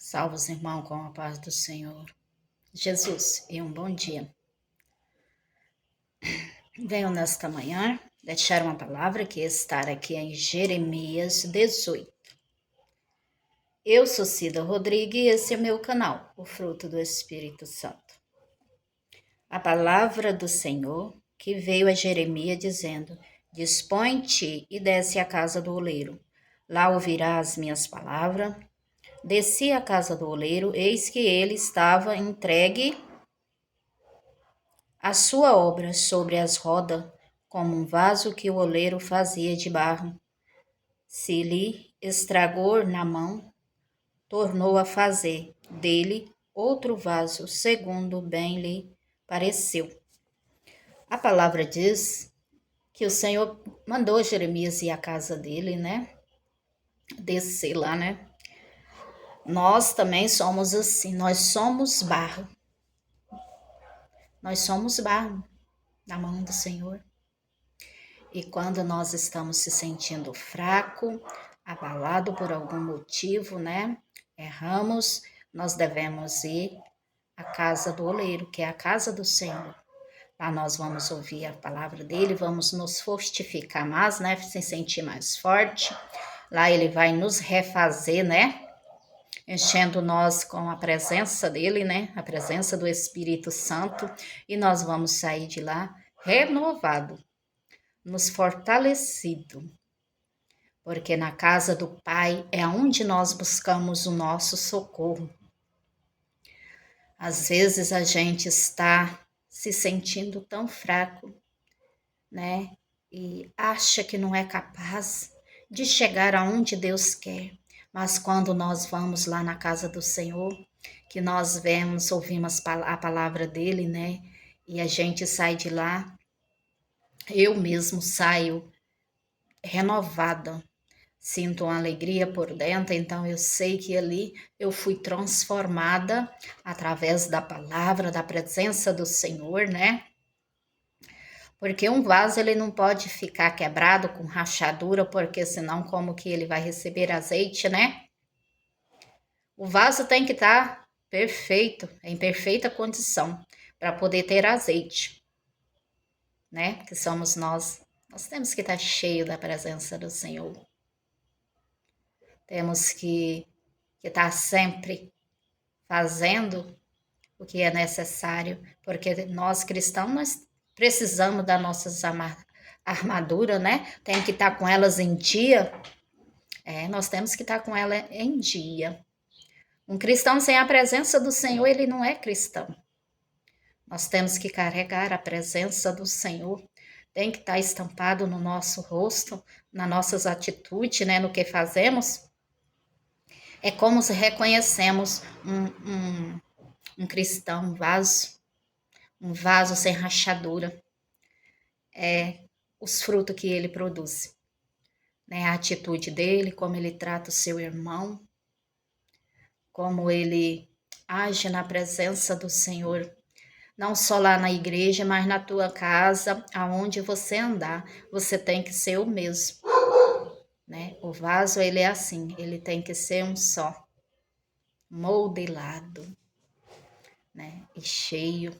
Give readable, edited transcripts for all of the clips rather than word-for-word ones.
Salve os irmãos com a paz do Senhor Jesus e um bom dia. Venho nesta manhã deixar uma palavra que está aqui em Jeremias 18. Eu sou Cida Rodrigues e esse é meu canal, o fruto do Espírito Santo. A palavra do Senhor que veio a Jeremias dizendo: Dispõe-te e desce à casa do oleiro. Lá ouvirás as minhas palavras. Desci à casa do oleiro, eis que ele estava entregue a sua obra sobre as rodas, como um vaso que o oleiro fazia de barro. Se lhe estragou na mão, tornou a fazer dele outro vaso, segundo bem lhe pareceu. A palavra diz que o Senhor mandou Jeremias ir à casa dele, né? Descer lá, né? Nós também somos assim, nós somos barro. Nós somos barro na mão do Senhor. E quando nós estamos se sentindo fraco, abalado por algum motivo, né? Erramos, nós devemos ir à casa do oleiro, que é a casa do Senhor. Lá nós vamos ouvir a palavra dele, vamos nos fortificar mais, né? Se sentir mais forte. Lá ele vai nos refazer, né? Enchendo nós com a presença dele, né? A presença do Espírito Santo. E nós vamos sair de lá renovado, nos fortalecido, porque na casa do Pai é onde nós buscamos o nosso socorro. Às vezes a gente está se sentindo tão fraco, né? E acha que não é capaz de chegar aonde Deus quer. Mas quando nós vamos lá na casa do Senhor, que nós vemos, ouvimos a palavra dele, né? E a gente sai de lá, eu mesmo saio renovada, sinto uma alegria por dentro, então eu sei que ali eu fui transformada através da palavra, da presença do Senhor, né? Porque um vaso ele não pode ficar quebrado com rachadura, porque senão como que ele vai receber azeite, né? O vaso tem que estar perfeito, em perfeita condição, para poder ter azeite, né? Que somos nós. Nós temos que estar cheio da presença do Senhor. Temos que estar sempre fazendo o que é necessário, porque nós cristãos nós precisamos das nossas armaduras, né? Tem que estar com elas em dia. Nós temos que estar com ela em dia. Um cristão sem a presença do Senhor, ele não é cristão. Nós temos que carregar a presença do Senhor. Tem que estar estampado no nosso rosto, nas nossas atitudes, né? No que fazemos. É como se reconhecemos um cristão, um vaso sem rachadura. É os frutos que ele produz, né? A atitude dele, como ele trata o seu irmão, como ele age na presença do Senhor, não só lá na igreja, mas na tua casa, aonde você andar, você tem que ser o mesmo, né? O vaso, ele é assim, ele tem que ser um só, modelado, né? E cheio.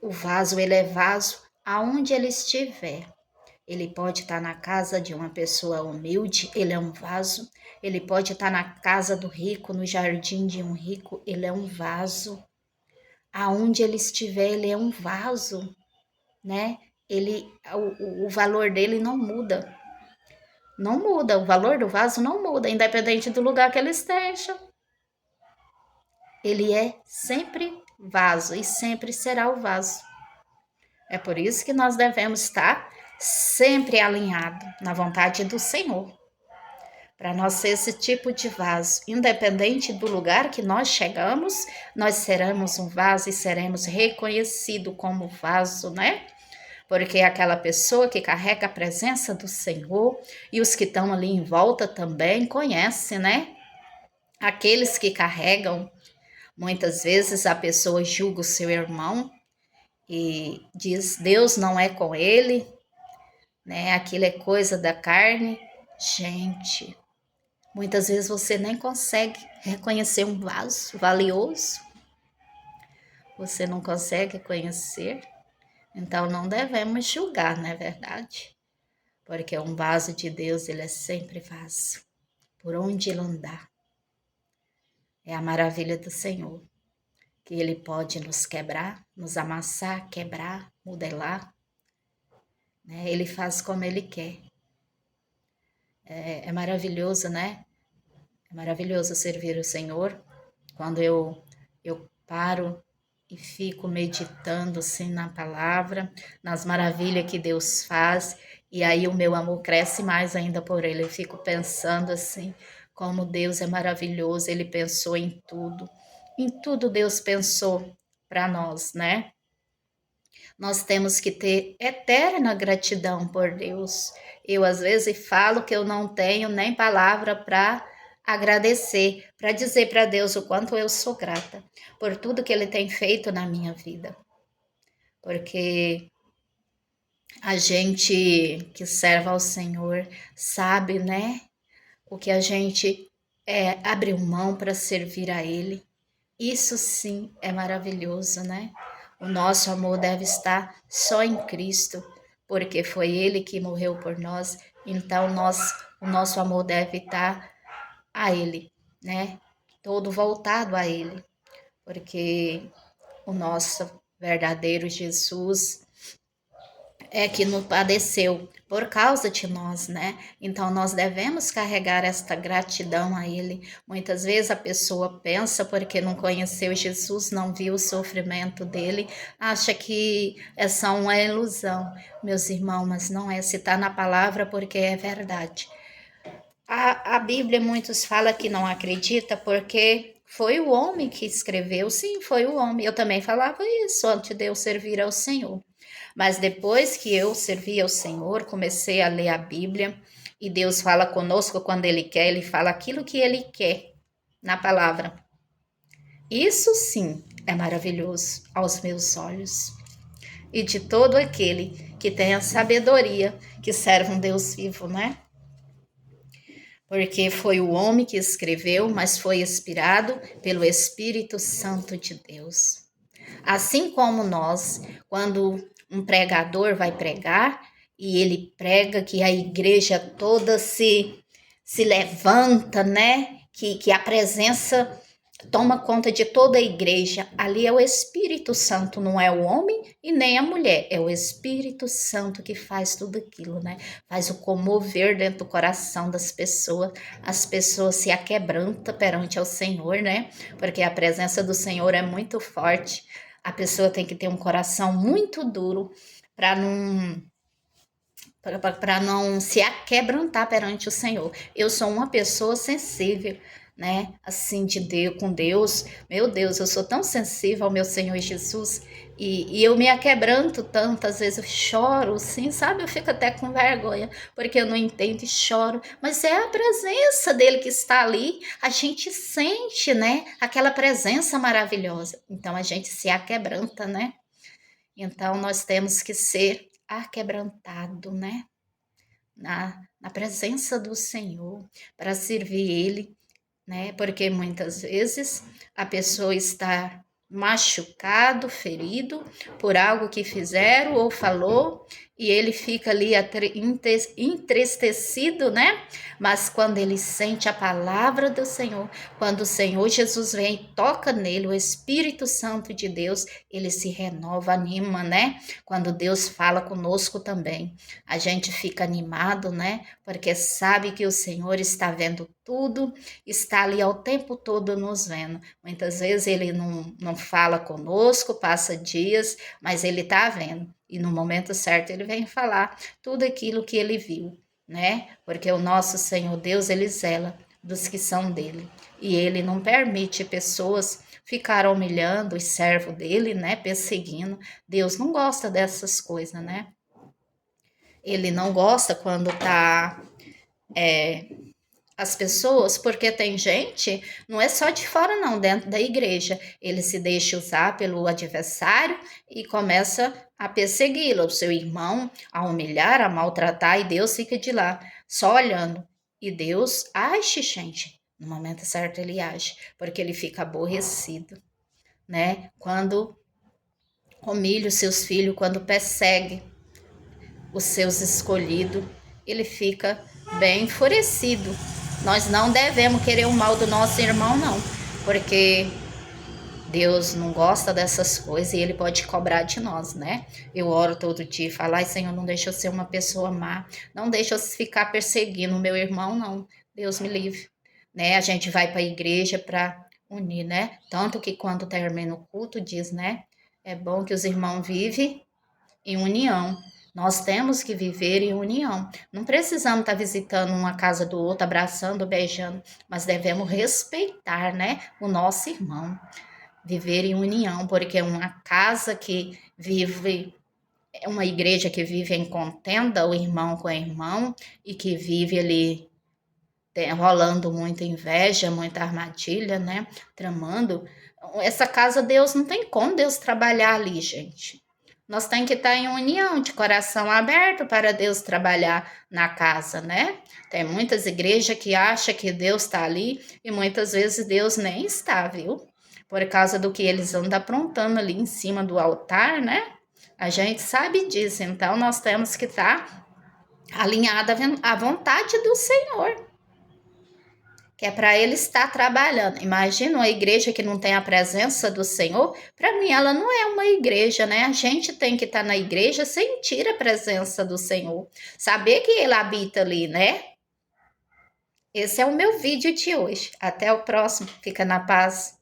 O vaso, ele é vaso aonde ele estiver. Ele pode estar na casa de uma pessoa humilde, ele é um vaso. Ele pode estar na casa do rico, no jardim de um rico, ele é um vaso. Aonde ele estiver, ele é um vaso, né? O valor dele não muda. Não muda, o valor do vaso não muda, independente do lugar que ele esteja. Ele é sempre vaso e sempre será o vaso. É por isso que nós devemos estar sempre alinhado na vontade do Senhor. Para nós ser esse tipo de vaso, independente do lugar que nós chegamos, nós seremos um vaso e seremos reconhecidos como vaso, né? Porque é aquela pessoa que carrega a presença do Senhor e os que estão ali em volta também conhecem, né? Aqueles que carregam, muitas vezes a pessoa julga o seu irmão e diz: Deus não é com ele, né? Aquilo é coisa da carne. Gente, Muitas vezes você nem consegue reconhecer um vaso valioso, você não consegue conhecer, então não devemos julgar, não é verdade? Porque um vaso de Deus, ele é sempre vaso, por onde ele andar. É a maravilha do Senhor, que ele pode nos quebrar, nos amassar, quebrar, modelar, né? Ele faz como ele quer. É maravilhoso, né? É maravilhoso servir o Senhor. Quando eu paro e fico meditando assim na palavra, nas maravilhas que Deus faz, e aí o meu amor cresce mais ainda por Ele. Eu fico pensando assim, como Deus é maravilhoso, Ele pensou em tudo. Em tudo Deus pensou para nós, né? Nós temos que ter eterna gratidão por Deus. Eu, às vezes, falo que eu não tenho nem palavra para agradecer, para dizer para Deus o quanto eu sou grata por tudo que Ele tem feito na minha vida. Porque a gente que serve ao Senhor sabe, né? O que a gente abriu mão para servir a Ele. Isso sim é maravilhoso, né? O nosso amor deve estar só em Cristo, porque foi Ele que morreu por nós, então o nosso amor deve estar a Ele, né? Todo voltado a Ele, porque o nosso verdadeiro Jesus é que nos padeceu por causa de nós, né? Então nós devemos carregar esta gratidão a Ele. Muitas vezes a pessoa pensa, porque não conheceu Jesus, não viu o sofrimento dele, acha que é só uma ilusão, meus irmãos, mas não é. Se está na palavra, porque é verdade. A Bíblia, muitos falam que não acredita porque foi o homem que escreveu. Sim, foi o homem. Eu também falava isso antes de eu servir ao Senhor. Mas depois que eu servi ao Senhor, comecei a ler a Bíblia e Deus fala conosco quando Ele quer, Ele fala aquilo que Ele quer na palavra. Isso sim é maravilhoso aos meus olhos. E de todo aquele que tem a sabedoria, que serve um Deus vivo, né? Porque foi o homem que escreveu, mas foi inspirado pelo Espírito Santo de Deus. Assim como nós, quando um pregador vai pregar e ele prega que a igreja toda se levanta, né? Que a presença toma conta de toda a igreja. Ali é o Espírito Santo, não é o homem e nem a mulher. É o Espírito Santo que faz tudo aquilo, né? Faz o comover dentro do coração das pessoas. As pessoas se aquebrantam perante ao Senhor, né? Porque a presença do Senhor é muito forte. A pessoa tem que ter um coração muito duro para não se aquebrantar perante o Senhor. Eu sou uma pessoa sensível, né? Assim, de Deus, com Deus. Meu Deus, eu sou tão sensível ao meu Senhor Jesus. E eu me aquebranto tanto, às vezes eu choro, sim, sabe? Eu fico até com vergonha, porque eu não entendo e choro. Mas é a presença dele que está ali. A gente sente, né? Aquela presença maravilhosa. Então a gente se aquebranta, né? Então nós temos que ser aquebrantado, né? Na presença do Senhor, para servir Ele, né? Porque muitas vezes a pessoa está machucado, ferido por algo que fizeram ou falou, e ele fica ali entristecido, né? Mas quando ele sente a palavra do Senhor, quando o Senhor Jesus vem e toca nele, o Espírito Santo de Deus, ele se renova, anima, né? Quando Deus fala conosco também, a gente fica animado, né? Porque sabe que o Senhor está vendo tudo, está ali ao tempo todo nos vendo. Muitas vezes ele não fala conosco, passa dias, mas ele está vendo. E no momento certo ele vem falar tudo aquilo que ele viu, né? Porque o nosso Senhor Deus, ele zela dos que são dele. E ele não permite pessoas ficar humilhando os servos dele, né? Perseguindo. Deus não gosta dessas coisas, né? Ele não gosta quando tá as pessoas, porque tem gente, não é só de fora não, dentro da igreja, ele se deixa usar pelo adversário e começa a persegui-lo, o seu irmão, a humilhar, a maltratar, e Deus fica de lá, só olhando. E Deus age, gente. No momento certo ele age, porque ele fica aborrecido, né? Quando humilha os seus filhos, quando persegue os seus escolhidos, ele fica bem enfurecido. Nós não devemos querer o mal do nosso irmão, não, porque Deus não gosta dessas coisas e ele pode cobrar de nós, né? Eu oro todo dia e falo, ai, Senhor, não deixa eu ser uma pessoa má, não deixa eu ficar perseguindo o meu irmão, não. Deus me livre, né? A gente vai para a igreja para unir, né? Tanto que quando termina o culto diz, né? É bom que os irmãos vivem em união. Nós temos que viver em união. Não precisamos estar visitando uma casa do outro, abraçando, beijando, mas devemos respeitar, né, o nosso irmão. Viver em união, porque é uma casa que vive, é uma igreja que vive em contenda, o irmão com o irmão, e que vive ali rolando muita inveja, muita armadilha, né, tramando. Essa casa, Deus não tem como Deus trabalhar ali, gente. Nós temos que estar em união, de coração aberto para Deus trabalhar na casa, né? Tem muitas igrejas que acham que Deus está ali e muitas vezes Deus nem está, viu? Por causa do que eles andam aprontando ali em cima do altar, né? A gente sabe disso, então nós temos que estar alinhada à vontade do Senhor, que é para ele estar trabalhando. Imagina uma igreja que não tem a presença do Senhor, para mim ela não é uma igreja, né? A gente tem que estar na igreja sentir a presença do Senhor, saber que ele habita ali, né? Esse é o meu vídeo de hoje. Até o próximo. Fica na paz.